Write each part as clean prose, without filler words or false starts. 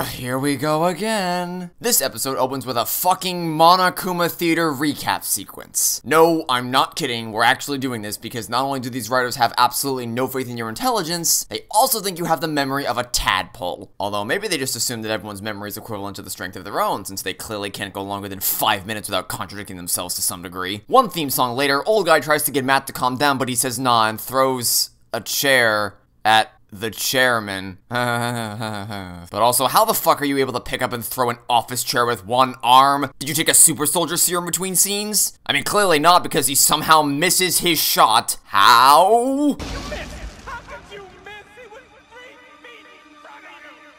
Here we go again. This episode opens with a fucking Monokuma Theater recap sequence. No, I'm not kidding, we're actually doing this because not only do these writers have absolutely no faith in your intelligence, they also think you have the memory of a tadpole. Although maybe they just assume that everyone's memory is equivalent to the strength of their own, since they clearly can't go longer than 5 minutes without contradicting themselves to some degree. One theme song later, old guy tries to get Matt to calm down, but he says nah and throws a chair at the chairman. But also, how the fuck are you able to pick up and throw an office chair with one arm? Did you take a super soldier serum between scenes? I mean, clearly not, because he somehow misses his shot. How?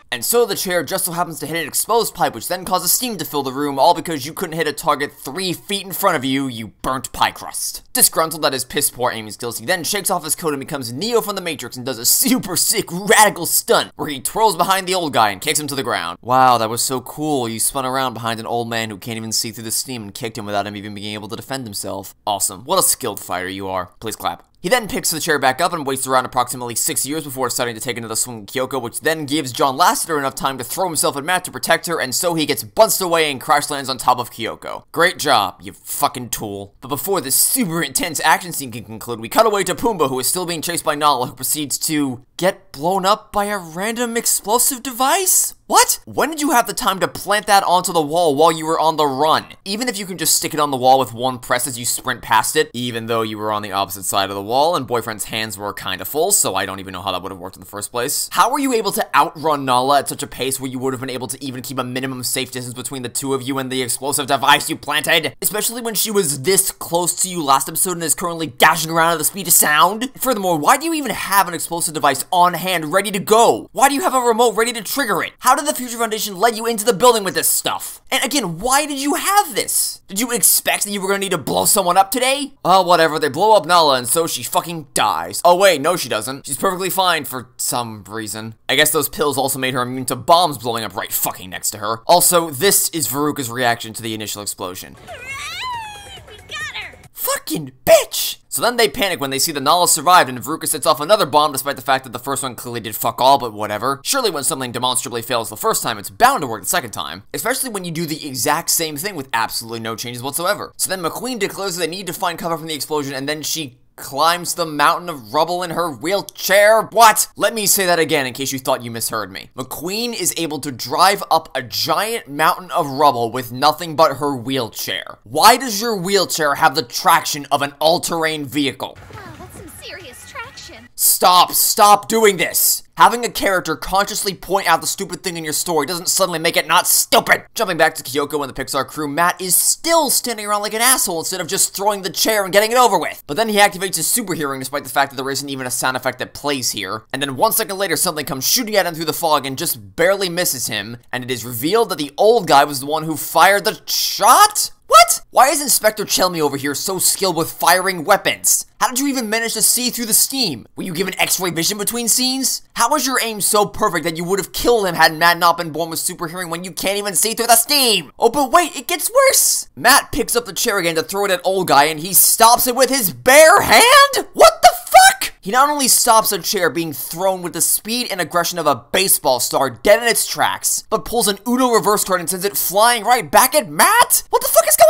And so the chair just so happens to hit an exposed pipe, which then causes steam to fill the room, all because you couldn't hit a target 3 feet in front of you, you burnt pie crust. Disgruntled at his piss poor aiming skills, he then shakes off his coat and becomes Neo from the Matrix and does a super sick radical stunt, where he twirls behind the old guy and kicks him to the ground. Wow, that was so cool. You spun around behind an old man who can't even see through the steam and kicked him without him even being able to defend himself. Awesome. What a skilled fighter you are. Please clap. He then picks the chair back up and waits around approximately 6 years before deciding to take another swing at Kyoko, which then gives John Lasseter enough time to throw himself at Matt to protect her, and so he gets bunched away and crash lands on top of Kyoko. Great job, you fucking tool. But before this super intense action scene can conclude, we cut away to Pumbaa, who is still being chased by Nala, who proceeds to get blown up by a random explosive device? What? When did you have the time to plant that onto the wall while you were on the run? Even if you can just stick it on the wall with one press as you sprint past it, even though you were on the opposite side of the wall and Boyfriend's hands were kinda full, so I don't even know how that would have worked in the first place. How were you able to outrun Nala at such a pace where you would have been able to even keep a minimum safe distance between the two of you and the explosive device you planted? Especially when she was this close to you last episode and is currently dashing around at the speed of sound? Furthermore, why do you even have an explosive device on hand ready to go? Why do you have a remote ready to trigger it? How did the Future Foundation let you into the building with this stuff? And again, why did you have this? Did you expect that you were gonna need to blow someone up today? Well, whatever, they blow up Nala and so she fucking dies. Oh wait, no she doesn't. She's perfectly fine for some reason. I guess those pills also made her immune to bombs blowing up right fucking next to her. Also, this is Veruca's reaction to the initial explosion. We got her! Fucking bitch! So then they panic when they see that Nala survived and Veruca sets off another bomb despite the fact that the first one clearly did fuck all, but whatever. Surely when something demonstrably fails the first time, it's bound to work the second time. Especially when you do the exact same thing with absolutely no changes whatsoever. So then McQueen declares that they need to find cover from the explosion and then she climbs the mountain of rubble in her wheelchair? What? Let me say that again in case you thought you misheard me. McQueen is able to drive up a giant mountain of rubble with nothing but her wheelchair. Why does your wheelchair have the traction of an all-terrain vehicle? Wow, that's some serious traction. Stop doing this! Having a character consciously point out the stupid thing in your story doesn't suddenly make it not stupid! Jumping back to Kyoko and the Pixar crew, Matt is still standing around like an asshole instead of just throwing the chair and getting it over with. But then he activates his super hearing despite the fact that there isn't even a sound effect that plays here. And then 1 second later, something comes shooting at him through the fog and just barely misses him. And it is revealed that the old guy was the one who fired the shot? What? Why is Inspector Chelmy over here so skilled with firing weapons? How did you even manage to see through the steam? Were you given X-ray vision between scenes? How was your aim so perfect that you would have killed him had Matt not been born with super hearing when you can't even see through the steam? Oh, but wait, it gets worse! Matt picks up the chair again to throw it at old guy and he stops it with his bare hand? What the fuck? He not only stops a chair being thrown with the speed and aggression of a baseball star dead in its tracks, but pulls an Uno reverse card and sends it flying right back at Matt? What the fuck is going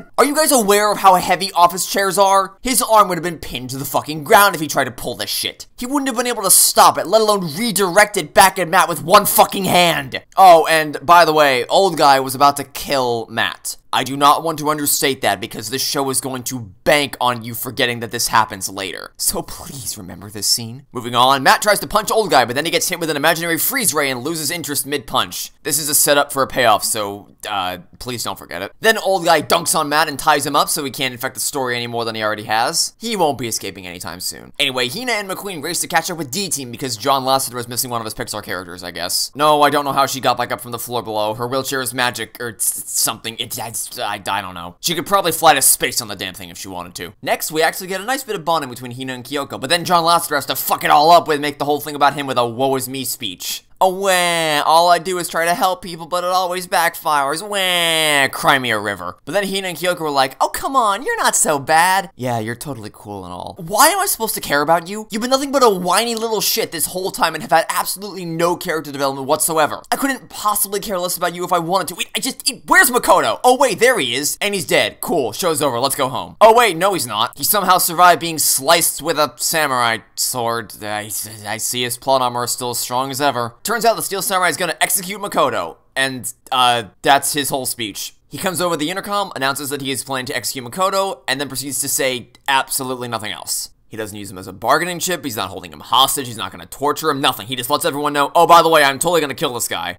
on? Are you guys aware of how heavy office chairs are? His arm would have been pinned to the fucking ground if he tried to pull this shit. He wouldn't have been able to stop it, let alone redirect it back at Matt with one fucking hand. Oh, and by the way, old guy was about to kill Matt. I do not want to understate that because this show is going to bank on you forgetting that this happens later. So please remember this scene. Moving on, Matt tries to punch old guy, but then he gets hit with an imaginary freeze ray and loses interest mid-punch. This is a setup for a payoff, so, please don't forget it. Then old guy dunks on Matt and ties him up so he can't infect the story any more than he already has. He won't be escaping anytime soon. Anyway, Hina and McQueen race to catch up with D-Team because John Lasseter is missing one of his Pixar characters, I guess. No, I don't know how she got back up from the floor below. Her wheelchair is magic, or something. I don't know. She could probably fly to space on the damn thing if she wanted to. Next, we actually get a nice bit of bonding between Hina and Kyoko, but then John Lasseter has to fuck it all up with make the whole thing about him with a woe is me speech. Oh, wah, all I do is try to help people, but it always backfires. Wah, cry me a river. But then Hina and Kyoko were like, oh, come on, you're not so bad. Yeah, you're totally cool and all. Why am I supposed to care about you? You've been nothing but a whiny little shit this whole time and have had absolutely no character development whatsoever. I couldn't possibly care less about you if I wanted to. Wait, where's Makoto? Oh, wait, there he is. And he's dead. Cool, show's over, let's go home. Oh, wait, no, he's not. He somehow survived being sliced with a samurai sword. I see his plot armor is still as strong as ever. Turns out the Steel Samurai is gonna execute Makoto, and, that's his whole speech. He comes over the intercom, announces that he is planning to execute Makoto, and then proceeds to say absolutely nothing else. He doesn't use him as a bargaining chip, he's not holding him hostage, he's not gonna torture him, nothing. He just lets everyone know, oh, by the way, I'm totally gonna kill this guy.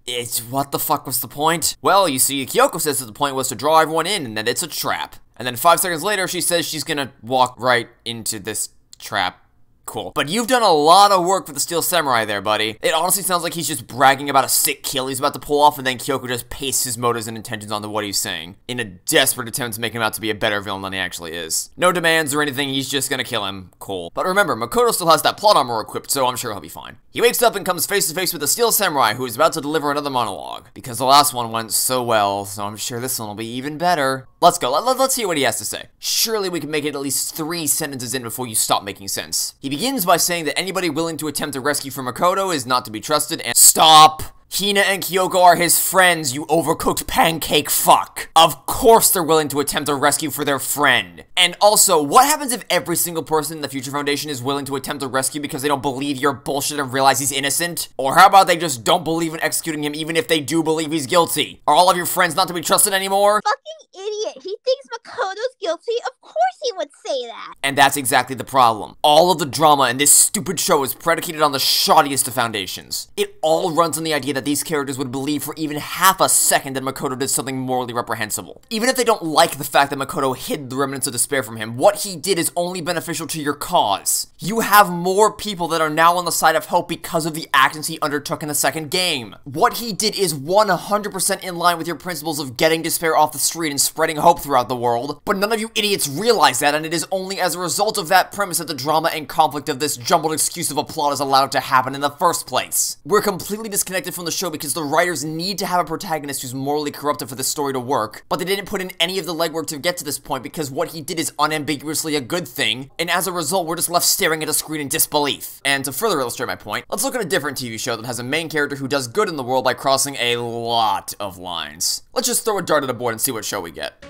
What the fuck was the point? Well, you see, Kyoko says that the point was to draw everyone in and that it's a trap. And then 5 seconds later, she says she's gonna walk right into this trap. Cool. But you've done a lot of work for the Steel Samurai there, buddy. It honestly sounds like he's just bragging about a sick kill he's about to pull off, and then Kyoko just pastes his motives and intentions onto what he's saying, in a desperate attempt to make him out to be a better villain than he actually is. No demands or anything, he's just gonna kill him. Cool. But remember, Makoto still has that plot armor equipped, so I'm sure he'll be fine. He wakes up and comes face to face with the Steel Samurai, who is about to deliver another monologue. Because the last one went so well, so I'm sure this one will be even better. Let's go. Let's hear what he has to say. Surely we can make it at least 3 sentences in before you stop making sense. He begins by saying that anybody willing to attempt a rescue from Makoto is not to be trusted and— Stop! Hina and Kyoko are his friends, you overcooked pancake fuck. Of course they're willing to attempt a rescue for their friend. And also, what happens if every single person in the Future Foundation is willing to attempt a rescue because they don't believe your bullshit and realize he's innocent? Or how about they just don't believe in executing him even if they do believe he's guilty? Are all of your friends not to be trusted anymore? Fucking idiot. He thinks Makoto's guilty. Of course he would say that. And that's exactly the problem. All of the drama in this stupid show is predicated on the shoddiest of foundations. It all runs on the idea that these characters would believe for even half a second that Makoto did something morally reprehensible. Even if they don't like the fact that Makoto hid the remnants of despair from him, what he did is only beneficial to your cause. You have more people that are now on the side of hope because of the actions he undertook in the second game. What he did is 100% in line with your principles of getting despair off the street and spreading hope throughout the world, but none of you idiots realize that, and it is only as a result of that premise that the drama and conflict of this jumbled excuse of a plot is allowed to happen in the first place. We're completely disconnected from the show because the writers need to have a protagonist who's morally corrupted for the story to work, but they didn't put in any of the legwork to get to this point because what he did is unambiguously a good thing, and as a result, we're just left staring at a screen in disbelief. And to further illustrate my point, let's look at a different TV show that has a main character who does good in the world by crossing a lot of lines. Let's just throw a dart at a board and see what show we get.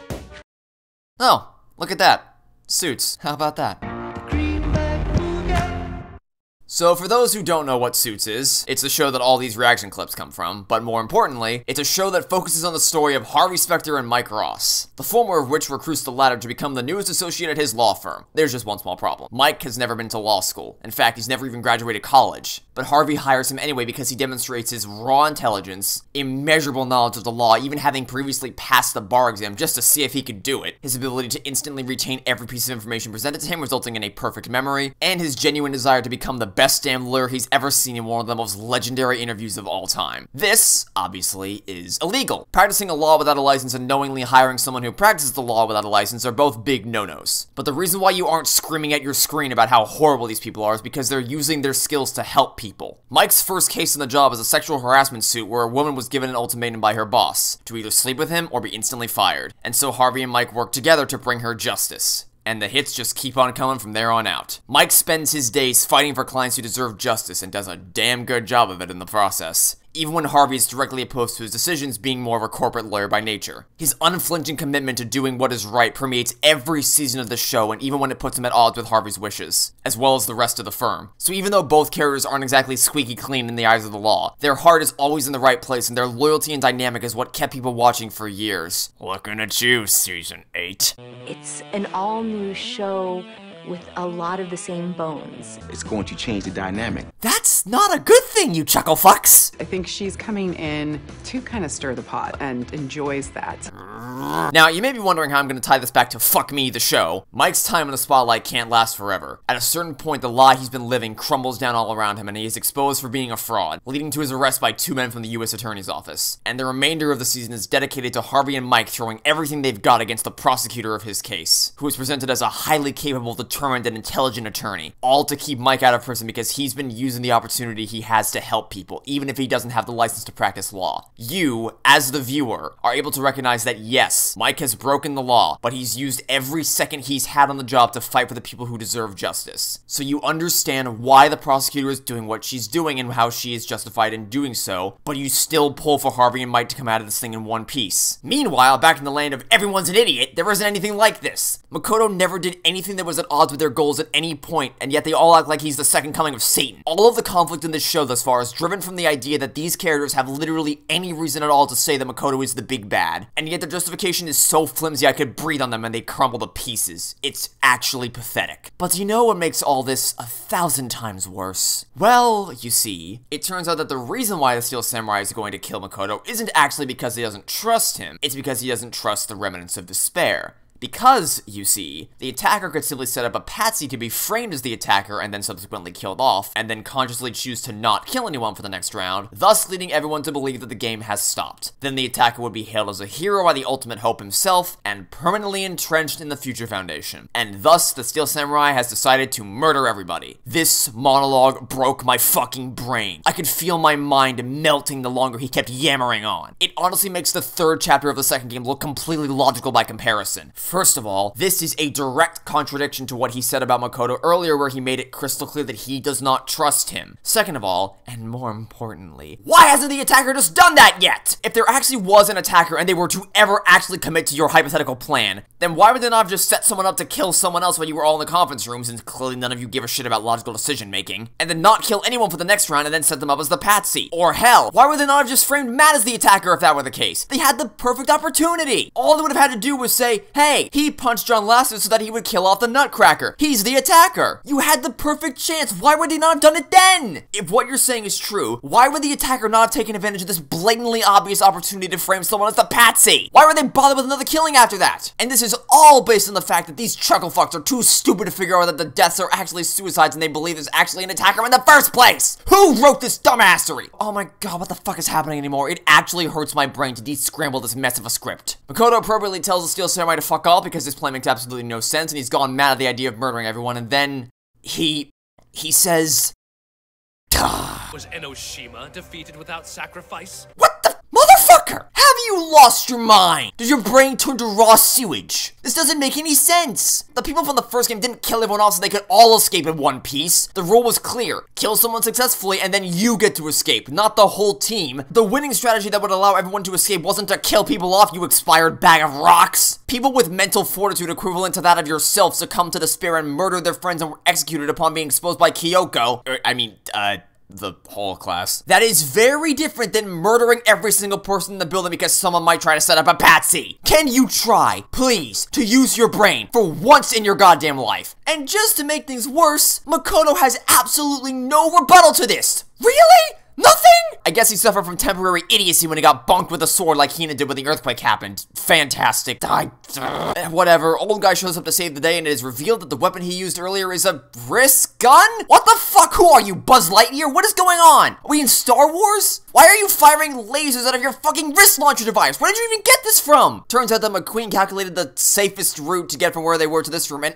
Oh, look at that. Suits. How about that? So for those who don't know what Suits is, it's the show that all these reaction clips come from, but more importantly, it's a show that focuses on the story of Harvey Specter and Mike Ross, the former of which recruits the latter to become the newest associate at his law firm. There's just one small problem. Mike has never been to law school. In fact, he's never even graduated college. But Harvey hires him anyway because he demonstrates his raw intelligence, immeasurable knowledge of the law, even having previously passed the bar exam just to see if he could do it, his ability to instantly retain every piece of information presented to him resulting in a perfect memory, and his genuine desire to become the best damn lawyer he's ever seen in one of the most legendary interviews of all time. This, obviously, is illegal. Practicing a law without a license and knowingly hiring someone who practices the law without a license are both big no-nos. But the reason why you aren't screaming at your screen about how horrible these people are is because they're using their skills to help people. Mike's first case on the job is a sexual harassment suit where a woman was given an ultimatum by her boss to either sleep with him or be instantly fired. And so Harvey and Mike work together to bring her justice. And the hits just keep on coming from there on out. Mike spends his days fighting for clients who deserve justice and does a damn good job of it in the process, even when Harvey is directly opposed to his decisions, being more of a corporate lawyer by nature. His unflinching commitment to doing what is right permeates every season of the show, and even when it puts him at odds with Harvey's wishes, as well as the rest of the firm. So even though both characters aren't exactly squeaky clean in the eyes of the law, their heart is always in the right place, and their loyalty and dynamic is what kept people watching for years. Looking at you, Season 8. It's an all-new show with a lot of the same bones. It's going to change the dynamic. That's not a good thing, you chuckle fucks! I think she's coming in to kind of stir the pot and enjoys that. Now, you may be wondering how I'm going to tie this back to Fuck Me, the show. Mike's time in the spotlight can't last forever. At a certain point, the lie he's been living crumbles down all around him, and he is exposed for being a fraud, leading to his arrest by 2 men from the U.S. Attorney's Office. And the remainder of the season is dedicated to Harvey and Mike throwing everything they've got against the prosecutor of his case, who is presented as a highly capable, determined, and intelligent attorney, all to keep Mike out of prison because he's been using the opportunity he has to help people, even if he doesn't have the license to practice law. You, as the viewer, are able to recognize that yes, Mike has broken the law, but he's used every second he's had on the job to fight for the people who deserve justice. So you understand why the prosecutor is doing what she's doing and how she is justified in doing so, but you still pull for Harvey and Mike to come out of this thing in one piece. Meanwhile, back in the land of everyone's an idiot, there isn't anything like this. Makoto never did anything that was at odds with their goals at any point, and yet they all act like he's the second coming of Satan. All of the conflict in this show thus far is driven from the idea that these characters have literally any reason at all to say that Makoto is the big bad, and yet their justification is so flimsy I could breathe on them and they crumble to pieces. It's actually pathetic. But you know what makes all this 1,000 times worse? Well, you see, it turns out that the reason why the Steel Samurai is going to kill Makoto isn't actually because he doesn't trust him, it's because he doesn't trust the remnants of despair. Because, you see, the attacker could simply set up a patsy to be framed as the attacker and then subsequently killed off, and then consciously choose to not kill anyone for the next round, thus leading everyone to believe that the game has stopped. Then the attacker would be hailed as a hero by the Ultimate Hope himself, and permanently entrenched in the Future Foundation. And thus, the Steel Samurai has decided to murder everybody. This monologue broke my fucking brain. I could feel my mind melting the longer he kept yammering on. It honestly makes the 3rd chapter of the second game look completely logical by comparison. First of all, this is a direct contradiction to what he said about Makoto earlier, where he made it crystal clear that he does not trust him. Second of all, and more importantly, why hasn't the attacker just done that yet? If there actually was an attacker and they were to ever actually commit to your hypothetical plan, then why would they not have just set someone up to kill someone else while you were all in the conference room, since clearly none of you give a shit about logical decision making, and then not kill anyone for the next round and then set them up as the patsy? Or hell, why would they not have just framed Matt as the attacker if that were the case? They had the perfect opportunity. All they would have had to do was say, hey, he punched John Lasseter so that he would kill off the Nutcracker. He's the attacker. You had the perfect chance. Why would they not have done it then? If what you're saying is true, why would the attacker not have taken advantage of this blatantly obvious opportunity to frame someone as the patsy? Why would they bother with another killing after that? And this is all based on the fact that these chuckle fucks are too stupid to figure out that the deaths are actually suicides and they believe there's actually an attacker in the first place. Who wrote this dumbassery? Oh my god, what the fuck is happening anymore? It actually hurts my brain to de-scramble this mess of a script. Makoto appropriately tells the Steel Samurai to fuck off because his plan makes absolutely no sense and he's gone mad at the idea of murdering everyone, and then he says, Was Enoshima defeated without sacrifice? what the motherfucker? Have you lost your mind? Does your brain turn to raw sewage? This doesn't make any sense. The people from the first game didn't kill everyone else so they could all escape in one piece. The rule was clear. Kill someone successfully and then you get to escape, not the whole team. The winning strategy that would allow everyone to escape wasn't to kill people off, you expired bag of rocks. People with mental fortitude equivalent to that of yourself succumbed to despair and murdered their friends and were executed upon being exposed by Kyoko. The whole class. That is very different than murdering every single person in the building because someone might try to set up a patsy. Can you try, please, to use your brain for once in your goddamn life? And just to make things worse, Makoto has absolutely no rebuttal to this. Really? Nothing? I guess he suffered from temporary idiocy when he got bonked with a sword like Hina did when the earthquake happened. Fantastic. Whatever. Old guy shows up to save the day and it is revealed that the weapon he used earlier is a wrist gun? What the fuck? Who are you, Buzz Lightyear? What is going on? Are we in Star Wars? Why are you firing lasers out of your fucking wrist launcher device? Where did you even get this from? Turns out that McQueen calculated the safest route to get from where they were to this room, and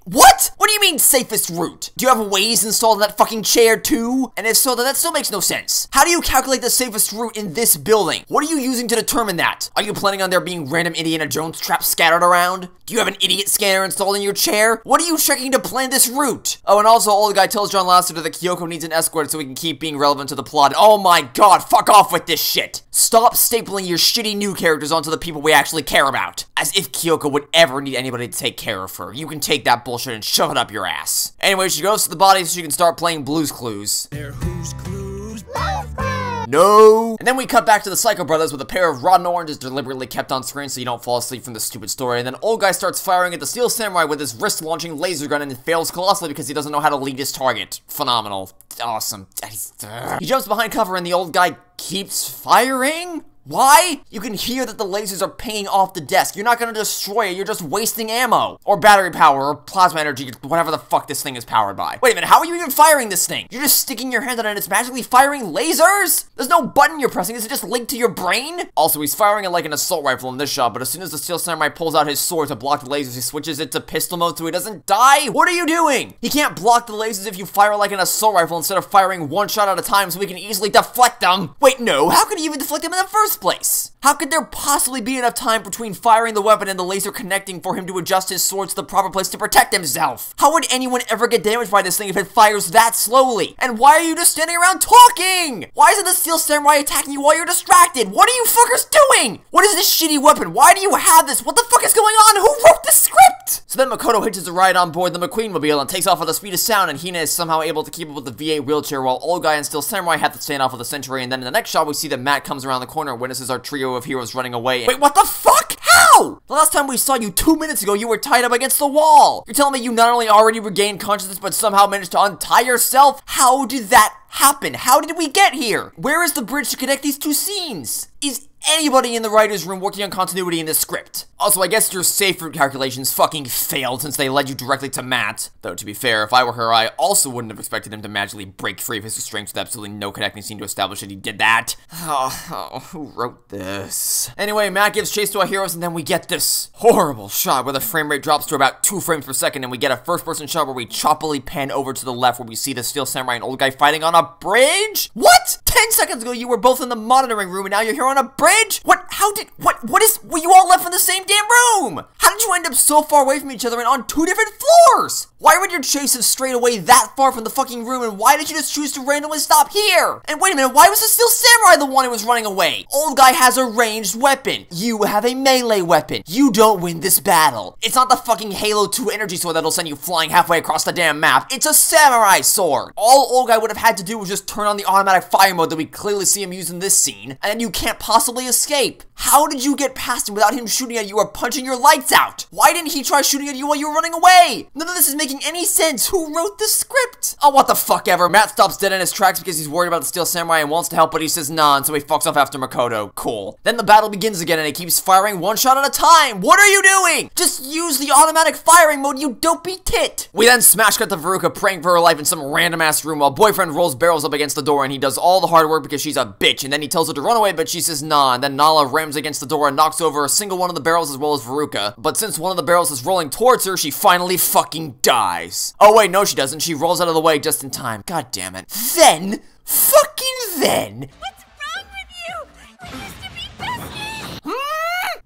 what? What do you mean safest route? Do you have Waze installed in that fucking chair too? And if so, then that still makes no sense. How do you calculate the safest route in this building? What are you using to determine that? Are you planning on there being random Indiana Jones traps scattered around? Do you have an idiot scanner installed in your chair? What are you checking to plan this route? Oh, and also, old guy tells John Lasseter that Kyoko needs an escort so he can keep being relevant to the plot. Oh my god, fuck off with this shit! Stop stapling your shitty new characters onto the people we actually care about. As if Kyoko would ever need anybody to take care of her. You can take that bullshit and shove it up your ass. Anyway, she goes to the body so she can start playing Blue's Clues. They're whose clues? No! And then we cut back to the Psycho Brothers with a pair of rotten oranges deliberately kept on screen so you don't fall asleep from the stupid story, and then old guy starts firing at the Steel Samurai with his wrist-launching laser gun and fails colossally because he doesn't know how to lead his target. Phenomenal. Awesome. He jumps behind cover and the old guy keeps firing? Why? You can hear that the lasers are pinging off the desk. You're not gonna destroy it, you're just wasting ammo. Or battery power, or plasma energy, whatever the fuck this thing is powered by. Wait a minute, how are you even firing this thing? You're just sticking your hand on it and it's magically firing lasers? There's no button you're pressing, is it just linked to your brain? Also, he's firing it like an assault rifle in this shot, but as soon as the Steel Samurai pulls out his sword to block the lasers, he switches it to pistol mode so he doesn't die? What are you doing? He can't block the lasers if you fire like an assault rifle instead of firing one shot at a time so he can easily deflect them. Wait, no, how could he even deflect them in the first place? How could there possibly be enough time between firing the weapon and the laser connecting for him to adjust his sword to the proper place to protect himself? How would anyone ever get damaged by this thing if it fires that slowly? And why are you just standing around talking? Why isn't the Steel Samurai attacking you while you're distracted? What are you fuckers doing? What is this shitty weapon? Why do you have this? What the fuck is going on? Who wrote this script? So then Makoto hitches a ride on board the McQueen-mobile and takes off at the speed of sound, and Hina is somehow able to keep up with the VA wheelchair while Old Guy and Steel Samurai have to stand off with the Century, and then in the next shot we see that Matt comes around the corner and witnesses our trio of heroes running away. Wait, what the fuck? How? The last time we saw you 2 minutes ago, you were tied up against the wall. You're telling me you not only already regained consciousness, but somehow managed to untie yourself? How did that happen? How did we get here? Where is the bridge to connect these two scenes? Is anybody in the writer's room working on continuity in this script? Also, I guess your safe route calculations fucking failed since they led you directly to Matt. Though, to be fair, if I were her, I also wouldn't have expected him to magically break free of his restraints with absolutely no connecting scene to establish that he did that. Oh, who wrote this? Anyway, Matt gives chase to our heroes, and then we get this horrible shot where the frame rate drops to about 2 frames per second, and we get a first-person shot where we choppily pan over to the left where we see the Steel Samurai and Old Guy fighting on a bridge? What? 10 seconds ago, you were both in the monitoring room, and now you're here on a bridge? What? How did? Were you all left in the same damn room? How did you end up so far away from each other and on 2 different floors? Why would your chase have strayed away that far from the fucking room, and why did you just choose to randomly stop here? And wait a minute, why was the Steel Samurai the one who was running away? Old Guy has a ranged weapon. You have a melee weapon. You don't win this battle. It's not the fucking Halo 2 energy sword that'll send you flying halfway across the damn map. It's a samurai sword. All Old Guy would have had to do was just turn on the automatic fire mode that we clearly see him use in this scene, and then you can't possibly escape. How did you get past him without him shooting at you or punching your lights out? Why didn't he try shooting at you while you were running away? None of this is making any sense. Who wrote the script? Oh, what the fuck ever. Matt stops dead in his tracks because he's worried about the Steel Samurai and wants to help, but he says nah, and so he fucks off after Makoto. Cool. Then the battle begins again and he keeps firing one shot at a time. What are you doing? Just use the automatic firing mode, you dopey tit. We then smash cut to Veruca praying for her life in some random ass room while boyfriend rolls barrels up against the door, and he does all the hard work because she's a bitch, and then he tells her to run away, but she says nah, and then Nala rams against the door and knocks over a single one of the barrels as well as Veruca. But since one of the barrels is rolling towards her, she finally fucking dies. Oh wait, no she doesn't. She rolls out of the way just in time. God damn it. Then, fucking then. What's wrong with you? We used to be besties.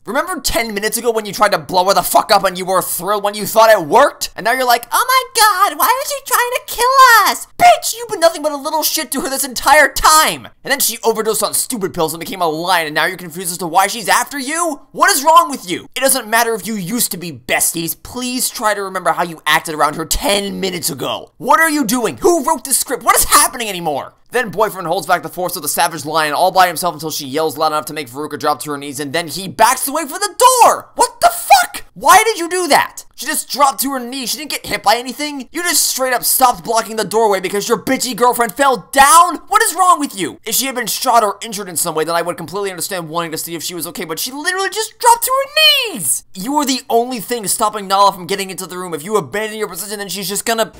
Remember 10 minutes ago when you tried to blow her the fuck up and you were thrilled when you thought it worked? And now you're like, oh my god, why was she trying to kill us? Bitch, you've been nothing but a little shit to her this entire time. And then she overdosed on stupid pills and became a lion, and now you're confused as to why she's after you? What is wrong with you? It doesn't matter if you used to be besties. Please try to remember how you acted around her 10 minutes ago. What are you doing? Who wrote this script? What is happening anymore? Then boyfriend holds back the force of the savage lion all by himself until she yells loud enough to make Veruca drop to her knees, and then he backs away for the door! What the fuck? Why did you do that? She just dropped to her knees. She didn't get hit by anything. You just straight up stopped blocking the doorway because your bitchy girlfriend fell down? What is wrong with you? If she had been shot or injured in some way, then I would completely understand wanting to see if she was okay, but she literally just dropped to her knees! You were the only thing stopping Nala from getting into the room. If you abandon your position, then she's just gonna...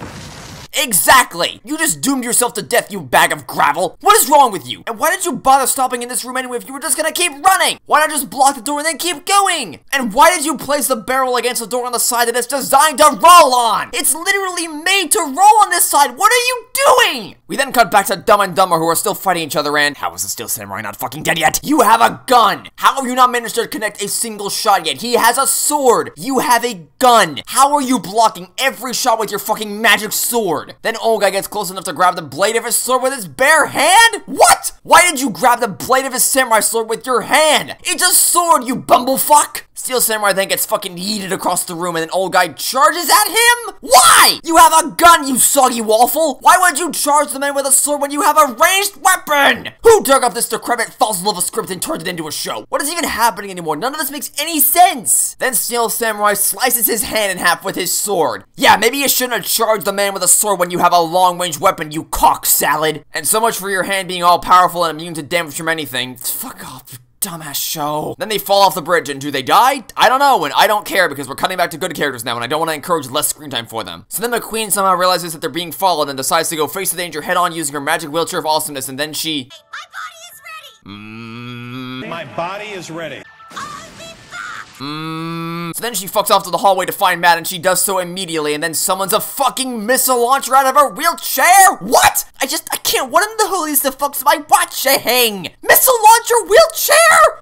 Exactly! You just doomed yourself to death, you bag of gravel! What is wrong with you? And why did you bother stopping in this room anyway if you were just gonna keep running? Why not just block the door and then keep going? And why did you place the barrel against the door on the side that it's designed to roll on? It's literally made to roll on this side! What are you doing? We then cut back to Dumb and Dumber, who are still fighting each other, and how is the Steel Samurai not fucking dead yet? You have a gun! How have you not managed to connect a single shot yet? He has a sword! You have a gun! How are you blocking every shot with your fucking magic sword? Then Old Guy gets close enough to grab the blade of his sword with his bare hand? What? Why did you grab the blade of his samurai sword with your hand? It's a sword, you bumblefuck! Steel Samurai then gets fucking yeeted across the room, and then Old Guy charges at him? Why? You have a gun, you soggy waffle! Why would you charge the man with a sword when you have a ranged weapon? Who dug up this decrepit fossil of a script and turned it into a show? What is even happening anymore? None of this makes any sense! Then Steel Samurai slices his hand in half with his sword. Yeah, maybe you shouldn't have charged the man with a sword when you have a long-range weapon, you cock salad. And so much for your hand being all-powerful and immune to damage from anything. Fuck off. dumbass show. Then they fall off the bridge, and do they die? I don't know, and I don't care because we're cutting back to good characters now, and I don't want to encourage less screen time for them. So then McQueen somehow realizes that they're being followed and decides to go face the danger head on using her magic wheelchair of awesomeness, and then she... My body is ready! My body is ready. So then she fucks off to the hallway to find Matt, and she does so immediately, and then summons a fucking missile launcher out of her wheelchair? What? I can't, what in the hell is the fuck's my watching? Missile launcher wheelchair?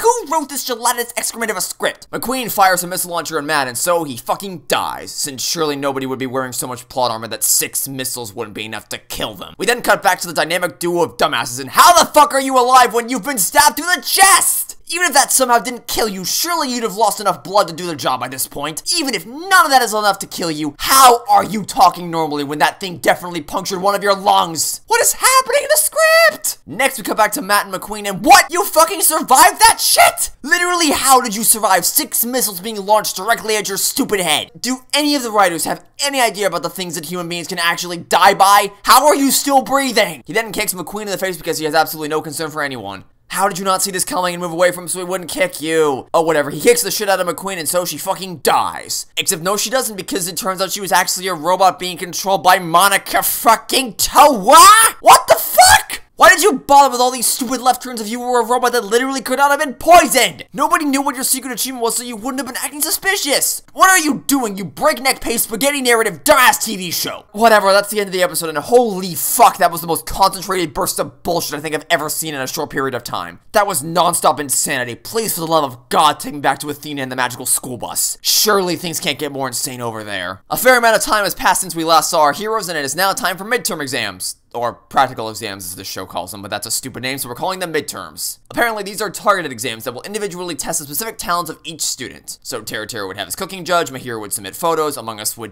Who wrote this gelatinous excrement of a script? McQueen fires a missile launcher on Matt, and so he fucking dies, since surely nobody would be wearing so much plot armor that 6 missiles wouldn't be enough to kill them. We then cut back to the dynamic duo of dumbasses, and how the fuck are you alive when you've been stabbed through the chest? Even if that somehow didn't kill you, surely you'd have lost enough blood to do the job by this point. Even if none of that is enough to kill you, how are you talking normally when that thing definitely punctured one of your lungs? What is happening in the script? Next, we come back to Matt and McQueen, and what? You fucking survived that shit? Literally, how did you survive 6 missiles being launched directly at your stupid head? Do any of the writers have any idea about the things that human beings can actually die by? How are you still breathing? He then kicks McQueen in the face because he has absolutely no concern for anyone. How did you not see this coming and move away from him so he wouldn't kick you? Oh, whatever. He kicks the shit out of McQueen, and so she fucking dies. Except no, she doesn't, because it turns out she was actually a robot being controlled by Monica fucking Toa? What the fuck? Why did you bother with all these stupid left turns if you were a robot that literally could not have been poisoned? Nobody knew what your secret achievement was, so you wouldn't have been acting suspicious. What are you doing, you breakneck-paced spaghetti narrative dumbass TV show? Whatever, that's the end of the episode, and holy fuck, that was the most concentrated burst of bullshit I think I've ever seen in a short period of time. That was non-stop insanity. Please, for the love of God, take me back to Athena and the magical school bus. Surely things can't get more insane over there. A fair amount of time has passed since we last saw our heroes, and it is now time for midterm exams. Or practical exams as this show calls them, but that's a stupid name, so we're calling them midterms. Apparently, these are targeted exams that will individually test the specific talents of each student. So Teru would have his cooking judge, Mahiro would submit photos, Among Us would,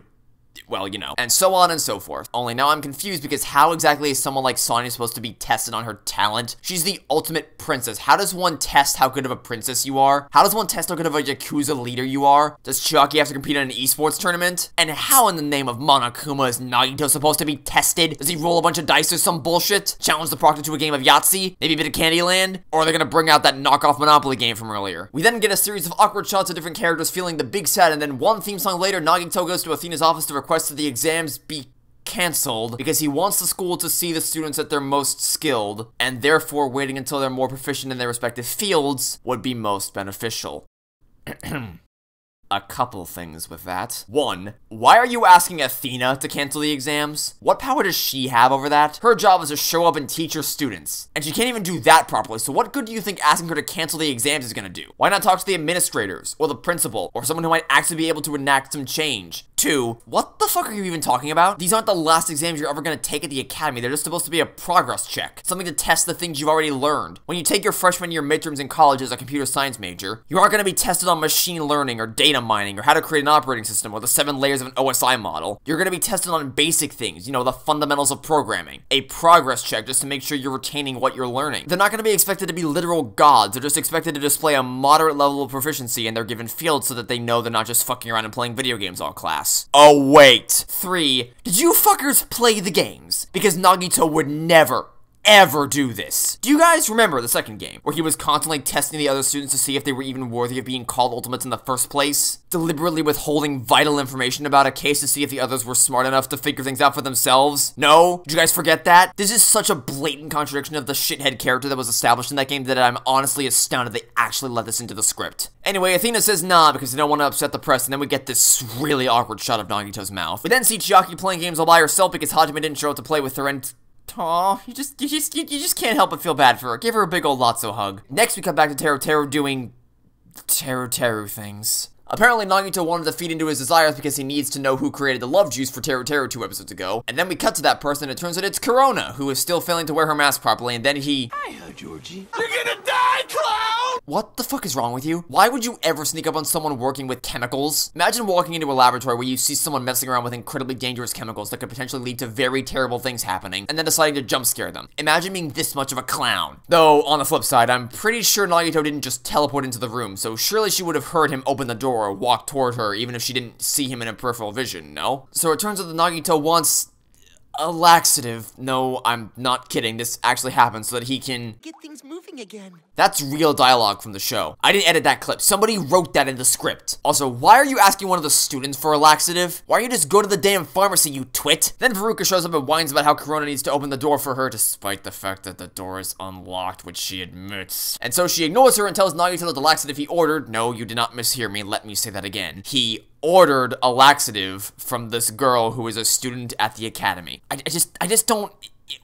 well, you know, and so on and so forth. Only now I'm confused because how exactly is someone like Sonya supposed to be tested on her talent? She's the ultimate princess. How does one test how good of a princess you are? How does one test how good of a Yakuza leader you are? Does Chiaki have to compete in an esports tournament? And how in the name of Monokuma is Nagito supposed to be tested? Does he roll a bunch of dice or some bullshit? Challenge the proctor to a game of Yahtzee? Maybe a bit of Candyland? Or are they gonna bring out that knockoff Monopoly game from earlier? We then get a series of awkward shots of different characters feeling the big sad, and then one theme song later, Nagito goes to Athena's office to request that the exams be cancelled because he wants the school to see the students at their most skilled, and therefore waiting until they're more proficient in their respective fields would be most beneficial. A couple things with that. 1. Why are you asking Athena to cancel the exams? What power does she have over that? Her job is to show up and teach her students, and she can't even do that properly, so what good do you think asking her to cancel the exams is gonna do? Why not talk to the administrators, or the principal, or someone who might actually be able to enact some change? 2. What the fuck are you even talking about? These aren't the last exams you're ever gonna take at the academy, they're just supposed to be a progress check. Something to test the things you've already learned. When you take your freshman year midterms in college as a computer science major, you aren't gonna be tested on machine learning or data mining or how to create an operating system or the 7 layers of an OSI model. You're gonna be tested on basic things, you know, the fundamentals of programming. A progress check just to make sure you're retaining what you're learning. They're not gonna be expected to be literal gods, they're just expected to display a moderate level of proficiency in their given field so that they know they're not just fucking around and playing video games all class. Oh wait. 3. Did you fuckers play the games? Because Nagito would never, ever do this. Do you guys remember the second game, where he was constantly testing the other students to see if they were even worthy of being called ultimates in the first place? Deliberately withholding vital information about a case to see if the others were smart enough to figure things out for themselves? No? Did you guys forget that? This is such a blatant contradiction of the shithead character that was established in that game that I'm honestly astounded they actually let this into the script. Anyway, Athena says nah because they don't want to upset the press, and then we get this really awkward shot of Nagito's mouth. We then see Chiaki playing games all by herself because Hajime didn't show up to play with her, and aw, you just can't help but feel bad for her. Give her a big old Lotso hug. Next, we come back to Teru doing Teru things. Apparently, Nagito wanted to feed into his desires because he needs to know who created the love juice for Teru 2 episodes ago. And then we cut to that person, and it turns out it's Corona, who is still failing to wear her mask properly, and then he... Hiya, Georgie. You're gonna die, clown! What the fuck is wrong with you? Why would you ever sneak up on someone working with chemicals? Imagine walking into a laboratory where you see someone messing around with incredibly dangerous chemicals that could potentially lead to very terrible things happening, and then deciding to jump scare them. Imagine being this much of a clown. Though, on the flip side, I'm pretty sure Nagito didn't just teleport into the room, so surely she would have heard him open the door or walk toward her, even if she didn't see him in a peripheral vision, no? So it turns out that Nagito wants a laxative. No, I'm not kidding. This actually happens so that he can get things moving laughing again. That's real dialogue from the show. I didn't edit that clip. Somebody wrote that in the script. Also, why are you asking one of the students for a laxative? Why don't you just go to the damn pharmacy, you twit? Then Veruca shows up and whines about how Corona needs to open the door for her, despite the fact that the door is unlocked, which she admits. And so she ignores her and tells Nagito that the laxative he ordered— no, you did not mishear me, let me say that again. He ordered a laxative from this girl who is a student at the academy. I just don't—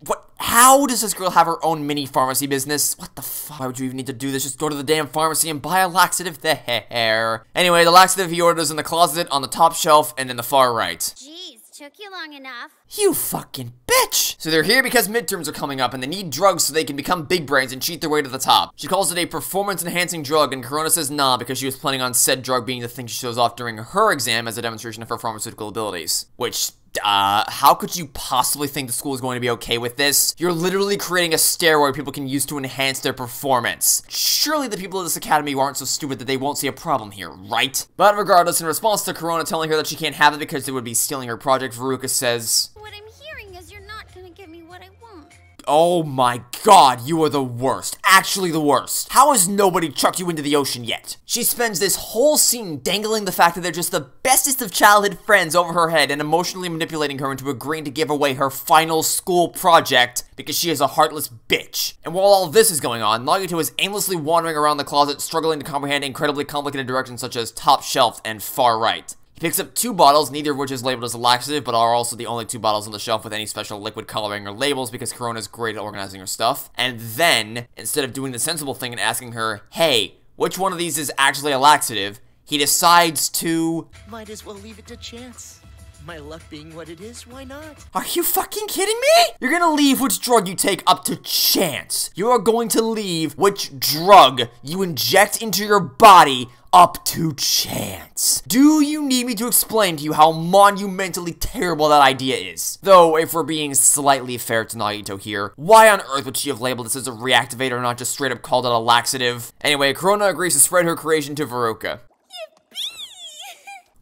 what? How does this girl have her own mini pharmacy business? What the fuck? Why would you even need to do this? Just go to the damn pharmacy and buy a laxative there. Anyway, the laxative he orders in the closet, on the top shelf, and in the far right. Jeez, took you long enough. You fucking bitch! So they're here because midterms are coming up and they need drugs so they can become big brains and cheat their way to the top. She calls it a performance-enhancing drug and Corona says nah because she was planning on said drug being the thing she shows off during her exam as a demonstration of her pharmaceutical abilities. Which— how could you possibly think the school is going to be okay with this? You're literally creating a steroid people can use to enhance their performance. Surely the people of this academy aren't so stupid that they won't see a problem here, right? But regardless, in response to Corona telling her that she can't have it because it would be stealing her project, Veruca says— What I'm hearing is you're not gonna get me what I want. oh my god, you are the worst. Actually the worst. How has nobody chucked you into the ocean yet? She spends this whole scene dangling the fact that they're just the bestest of childhood friends over her head and emotionally manipulating her into agreeing to give away her final school project because she is a heartless bitch. And while all this is going on, Nagito is aimlessly wandering around the closet, struggling to comprehend incredibly complicated directions such as top shelf and far right. He picks up 2 bottles, neither of which is labeled as a laxative, but are also the only 2 bottles on the shelf with any special liquid coloring or labels because Corona's great at organizing her stuff. And then, instead of doing the sensible thing and asking her, hey, which one of these is actually a laxative, he decides to— might as well leave it to chance. My luck being what it is, why not? Are you fucking kidding me? You're gonna leave which drug you take up to chance. You are going to leave which drug you inject into your body up to chance. Do you need me to explain to you how monumentally terrible that idea is? Though, if we're being slightly fair to Nagito here, why on earth would she have labeled this as a reactivator and not just straight up called it a laxative? Anyway, Corona agrees to spread her creation to Veruca.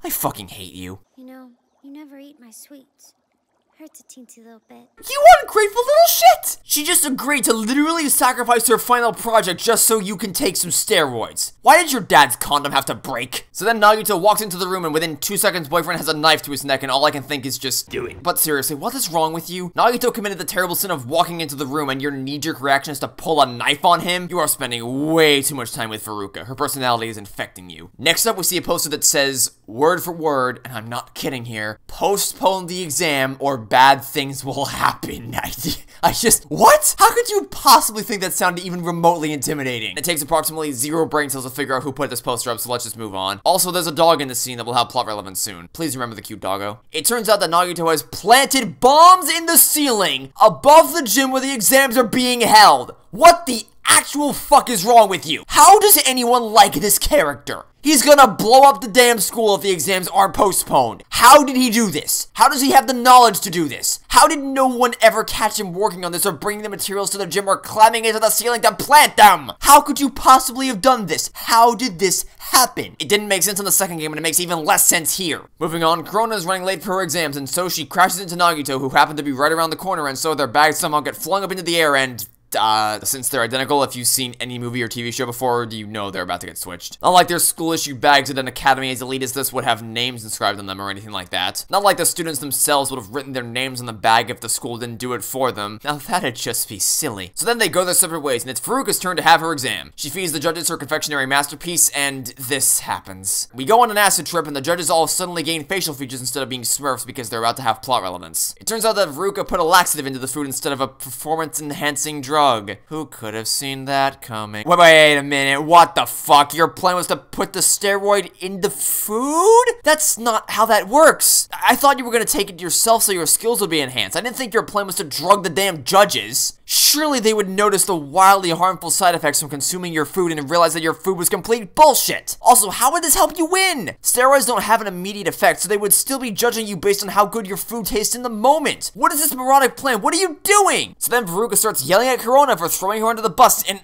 I fucking hate you. You know, you never eat my sweets. Hurts a teensy little bit. You ungrateful little shit! She just agreed to literally sacrifice her final project just so you can take some steroids. Why did your dad's condom have to break? So then Nagito walks into the room and within 2 seconds boyfriend has a knife to his neck and all I can think is just do it. But seriously, what is wrong with you? Nagito committed the terrible sin of walking into the room and your knee-jerk reaction is to pull a knife on him? You are spending way too much time with Veruca. Her personality is infecting you. Next up we see a poster that says, word for word, and I'm not kidding here, postpone the exam or bad things will happen. I just, what? How could you possibly think that sounded even remotely intimidating? It takes approximately 0 brain cells to figure out who put this poster up, so let's just move on. Also, there's a dog in the scene that will have plot relevance soon. Please remember the cute doggo. It turns out that Nagito has planted bombs in the ceiling above the gym where the exams are being held. What the actual fuck is wrong with you? How does anyone like this character? He's gonna blow up the damn school if the exams aren't postponed. How did he do this? How does he have the knowledge to do this? How did no one ever catch him working on this or bringing the materials to the gym or climbing into the ceiling to plant them? How could you possibly have done this? How did this happen? It didn't make sense in the second game and it makes even less sense here. Moving on, Corona is running late for her exams and so she crashes into Nagito who happened to be right around the corner and so their bags somehow get flung up into the air and since they're identical, if you've seen any movie or TV show before, you know they're about to get switched. Not like their school-issued bags at an academy as elite as this would have names inscribed on them or anything like that. Not like the students themselves would have written their names on the bag if the school didn't do it for them. Now that'd just be silly. So then they go their separate ways, and it's Veruca's turn to have her exam. She feeds the judges her confectionery masterpiece, and this happens. We go on an acid trip, and the judges all suddenly gain facial features instead of being Smurfs because they're about to have plot relevance. It turns out that Veruca put a laxative into the food instead of a performance-enhancing drug. Who could have seen that coming? Wait a minute, what the fuck? Your plan was to put the steroid in the food? That's not how that works. I thought you were gonna take it yourself so your skills would be enhanced. I didn't think your plan was to drug the damn judges. Surely they would notice the wildly harmful side effects from consuming your food and realize that your food was complete bullshit. Also, how would this help you win? Steroids don't have an immediate effect, so they would still be judging you based on how good your food tastes in the moment. What is this moronic plan? What are you doing? So then Veruca starts yelling at Corona for throwing her under the bus, and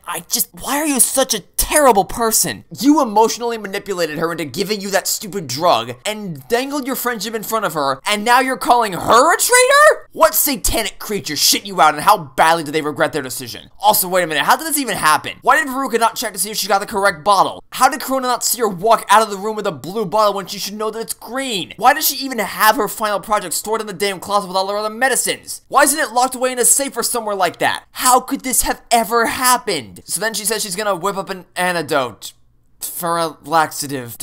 why are you such a terrible person. You emotionally manipulated her into giving you that stupid drug and dangled your friendship in front of her, and now you're calling her a traitor? What satanic creature shit you out, and how badly do they regret their decision? Also, wait a minute, how did this even happen? Why did Veruca not check to see if she got the correct bottle? How did Corona not see her walk out of the room with a blue bottle when she should know that it's green? Why does she even have her final project stored in the damn closet with all her other medicines? Why isn't it locked away in a safe or somewhere like that? How could this have ever happened? So then she says she's gonna whip up an antidote for a laxative.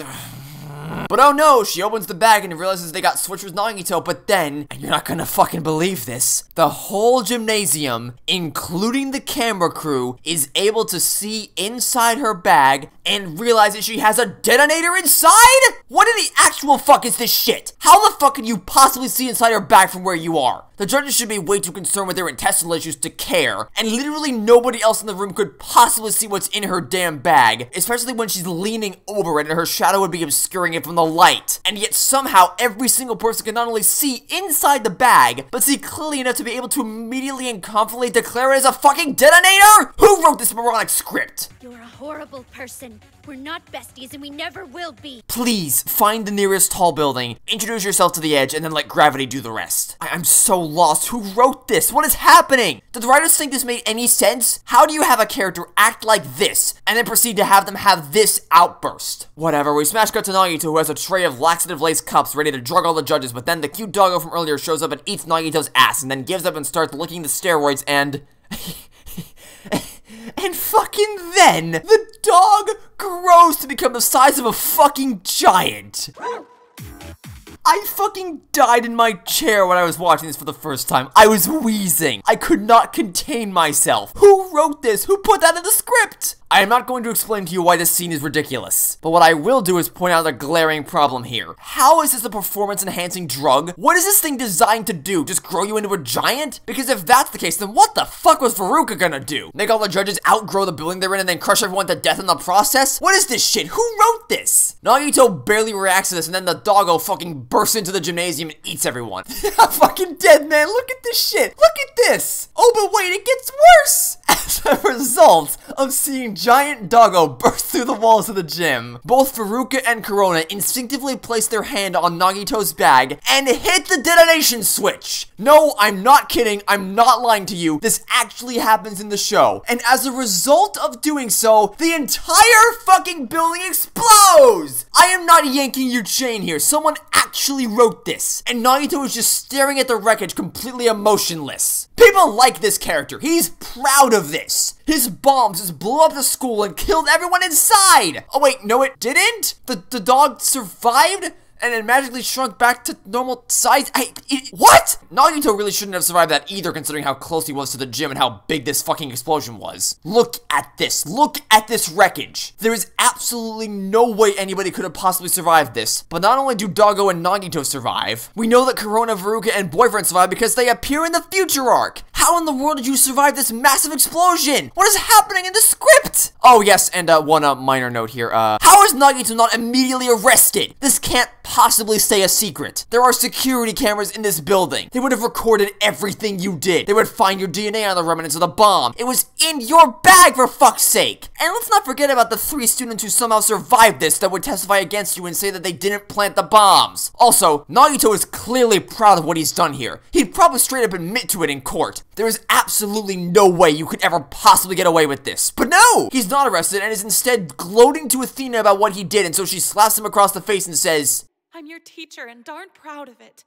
But oh no, she opens the bag and realizes they got switched with Nagito, but then, and you're not gonna fucking believe this, the whole gymnasium, including the camera crew, is able to see inside her bag and realize that she has a detonator inside? What in the actual fuck is this shit? How the fuck can you possibly see inside her bag from where you are? The judges should be way too concerned with their intestinal issues to care, and literally nobody else in the room could possibly see what's in her damn bag, especially when she's leaning over it and her shadow would be obscuring it from the light. And yet somehow every single person can not only see inside the bag, but see clearly enough to be able to immediately and confidently declare it as a fucking detonator? Who wrote this moronic script? You're a horrible person. We're not besties and we never will be. Please, find the nearest tall building, introduce yourself to the edge, and then let gravity do the rest. I'm so lost. Who wrote this? What is happening? Did the writers think this made any sense? How do you have a character act like this, and then proceed to have them have this outburst? Whatever, we smash cut to Nagito, who has a tray of laxative-laced cups ready to drug all the judges, but then the cute doggo from earlier shows up and eats Nagito's ass, and then gives up and starts licking the steroids, and... And fucking then, the dog grows to become the size of a fucking giant. I fucking died in my chair when I was watching this for the first time. I was wheezing. I could not contain myself. Who wrote this? Who put that in the script? I am not going to explain to you why this scene is ridiculous, but what I will do is point out a glaring problem here. How is this a performance-enhancing drug? What is this thing designed to do? Just grow you into a giant? Because if that's the case, then what the fuck was Veruca gonna do? Make all the judges outgrow the building they're in and then crush everyone to death in the process? What is this shit? Who wrote this? Nagito barely reacts to this, and then the doggo fucking bursts into the gymnasium and eats everyone. I'm fucking dead, man. Look at this shit. Look at this. Oh, but wait, it gets worse. As a result of seeing giant doggo burst through the walls of the gym, both Veruca and Corona instinctively place their hand on Nagito's bag and hit the detonation switch. No, I'm not kidding. I'm not lying to you. This actually happens in the show. And as a result of doing so, the entire fucking building explodes. I am not yanking your chain here. Someone actually wrote this. And Nagito is just staring at the wreckage completely emotionless. People like this character. He's proud of this. His bombs just blew up the school and killed everyone inside. Oh wait, no it didn't? The dog survived? And it magically shrunk back to normal size? What? Nagito really shouldn't have survived that either, considering how close he was to the gym and how big this fucking explosion was. Look at this. Look at this wreckage. There is absolutely no way anybody could have possibly survived this. But not only do Doggo and Nagito survive, we know that Corona, Veruca, and Boyfriend survive because they appear in the future arc. How in the world did you survive this massive explosion? What is happening in the script? Oh yes, and one minor note here. How is Nagito not immediately arrested? This can't possibly stay a secret. There are security cameras in this building. They would have recorded everything you did. They would find your DNA on the remnants of the bomb. It was in your bag, for fuck's sake. And let's not forget about the 3 students who somehow survived this that would testify against you and say that they didn't plant the bombs. Also, Nagito is clearly proud of what he's done here. He'd probably straight up admit to it in court. There is absolutely no way you could ever possibly get away with this. But no! He's not arrested and is instead gloating to Athena about what he did, and so she slaps him across the face and says, I'm your teacher and darn proud of it.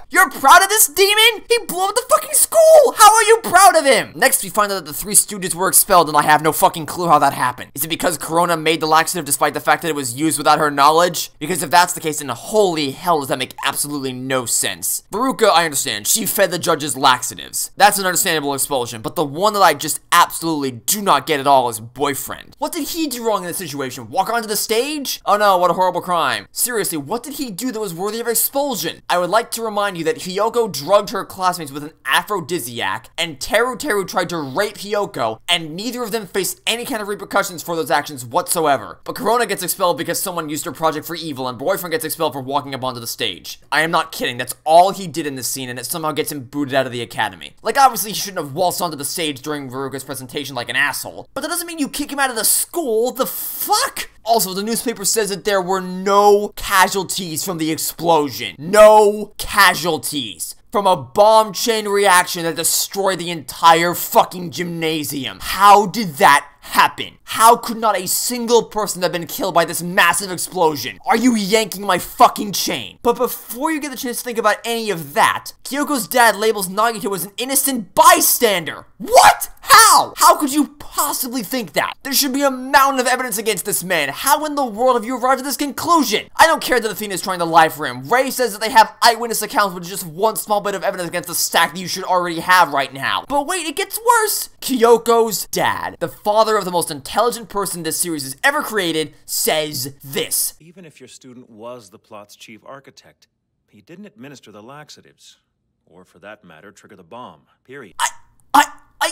You're proud of this demon? He blew up the fucking school! How are you proud of him? Next, we find out that the 3 students were expelled, and I have no fucking clue how that happened. Is it because Corona made the laxative despite the fact that it was used without her knowledge? Because if that's the case, then holy hell does that make absolutely no sense. Veruca, I understand. She fed the judges laxatives. That's an understandable expulsion, but the one that I just absolutely do not get at all is Boyfriend. What did he do wrong in this situation? Walk onto the stage? Oh no, what a horrible crime. Seriously, what did he do that was worthy of expulsion? I would like to remind you that Hiyoko drugged her classmates with an aphrodisiac, and Teru tried to rape Hiyoko, and neither of them faced any kind of repercussions for those actions whatsoever. But Corona gets expelled because someone used her project for evil, and Boyfriend gets expelled for walking up onto the stage. I am not kidding, that's all he did in this scene, and it somehow gets him booted out of the academy. Like, obviously he shouldn't have waltzed onto the stage during Veruca's presentation like an asshole, but that doesn't mean you kick him out of the school. The fuck? Also, the newspaper says that there were no casualties from the explosion. No casualties from a bomb chain reaction that destroyed the entire fucking gymnasium. How did that happen? How could not a single person have been killed by this massive explosion? Are you yanking my fucking chain? But before you get the chance to think about any of that, Kyoko's dad labels Nagito as an innocent bystander. What? How? How could you possibly think that? There should be a mountain of evidence against this man. How in the world have you arrived at this conclusion? I don't care that Athena is trying to lie for him. Ray says that they have eyewitness accounts, which is just one small bit of evidence against the stack that you should already have right now. But wait, it gets worse. Kyoko's dad, the father of the most intelligent person this series has ever created, says this. Even if your student was the plot's chief architect, he didn't administer the laxatives. Or for that matter, trigger the bomb. Period.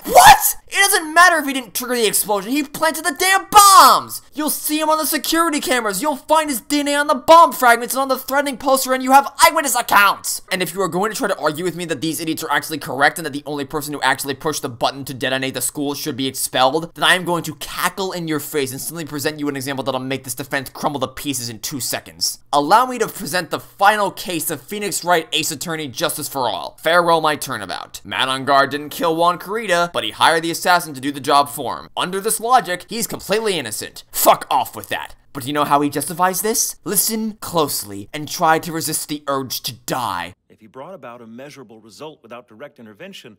What? It doesn't matter if he didn't trigger the explosion. He planted the damn bombs. You'll see him on the security cameras. You'll find his DNA on the bomb fragments and on the threatening poster, and you have eyewitness accounts. And if you are going to try to argue with me that these idiots are actually correct and that the only person who actually pushed the button to detonate the school should be expelled, then I am going to cackle in your face and simply present you an example that'll make this defense crumble to pieces in 2 seconds. Allow me to present the final case of Phoenix Wright Ace Attorney Justice for All. Farewell my turnabout. Matt on guard didn't kill Juan Kurita, but he hired the assassin to do the job for him. Under this logic, he's completely innocent. Fuck off with that. But do you know how he justifies this? Listen closely and try to resist the urge to die. If he brought about a measurable result without direct intervention,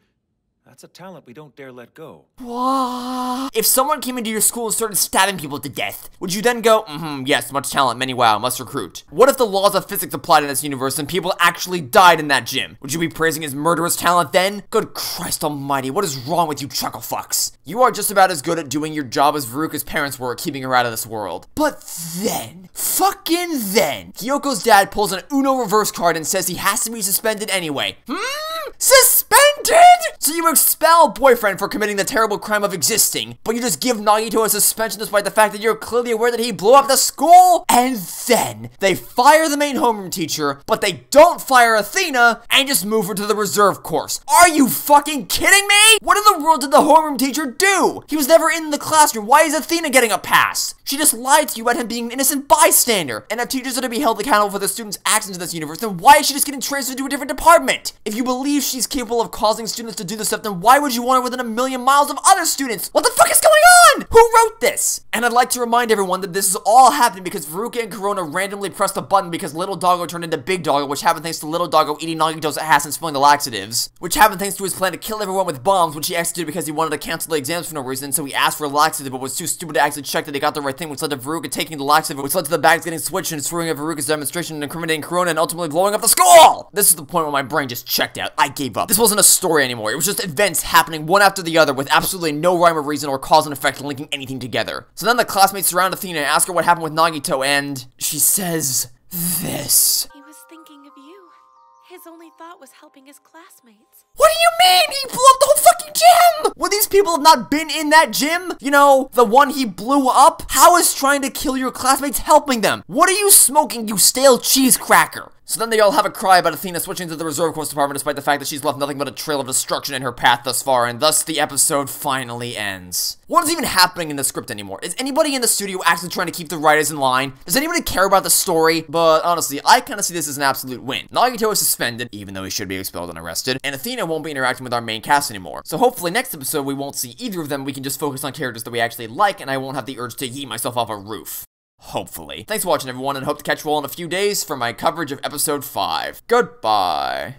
that's a talent we don't dare let go. What? If someone came into your school and started stabbing people to death, would you then go, yes, much talent, many wow, must recruit? What if the laws of physics applied in this universe and people actually died in that gym? Would you be praising his murderous talent then? Good Christ almighty, what is wrong with you chuckle fucks? You are just about as good at doing your job as Veruca's parents were at keeping her out of this world. But then, fucking then, Kyoko's dad pulls an Uno reverse card and says he has to be suspended anyway. Suspended? So you expel Boyfriend for committing the terrible crime of existing, but you just give Nagito a suspension despite the fact that you're clearly aware that he blew up the school? And then, they fire the main homeroom teacher, but they don't fire Athena, and just move her to the reserve course. Are you fucking kidding me? What in the world did the homeroom teacher do? He was never in the classroom. Why is Athena getting a pass? She just lied to you about him being an innocent bystander. And if teachers are to be held accountable for the students' actions in this universe, then why is she just getting transferred to a different department? If you believe she's capable of causing students to do this stuff, then why would you want her within a million miles of other students? What the fuck is going on? Who wrote this? And I'd like to remind everyone that this is all happening because Veruca and Corona randomly pressed a button because Little Doggo turned into Big Doggo, which happened thanks to Little Doggo eating Nagito's ass and spilling the laxatives, which happened thanks to his plan to kill everyone with bombs, which he executed because he wanted to cancel the exams for no reason, so he asked for a laxative but was too stupid to actually check that he got the right thing, which led to Veruca taking the laxative, which led to the bags getting switched and screwing up Veruca's demonstration and incriminating Corona and ultimately blowing up the school! This is the point where my brain just checked out. I gave up. This wasn't a story anymore. It was just events happening one after the other with absolutely no rhyme or reason or cause and effect linking anything together. So then the classmates surround Athena and ask her what happened with Nagito, and she says this. He was thinking of you. His only thought was helping his classmates. What do you mean? He blew up the whole fucking gym! Would these people have not been in that gym? You know, the one he blew up? How is trying to kill your classmates helping them? What are you smoking, you stale cheese cracker? So then they all have a cry about Athena switching to the reserve course department despite the fact that she's left nothing but a trail of destruction in her path thus far, and thus the episode finally ends. What is even happening in the script anymore? Is anybody in the studio actually trying to keep the writers in line? Does anybody care about the story? But honestly, I kind of see this as an absolute win. Nagito is suspended, even though he should be expelled and arrested, and Athena won't be interacting with our main cast anymore. So hopefully next episode we won't see either of them, we can just focus on characters that we actually like, and I won't have the urge to yeet myself off a roof. Hopefully. Thanks for watching everyone, and hope to catch you all in a few days for my coverage of episode 5. Goodbye.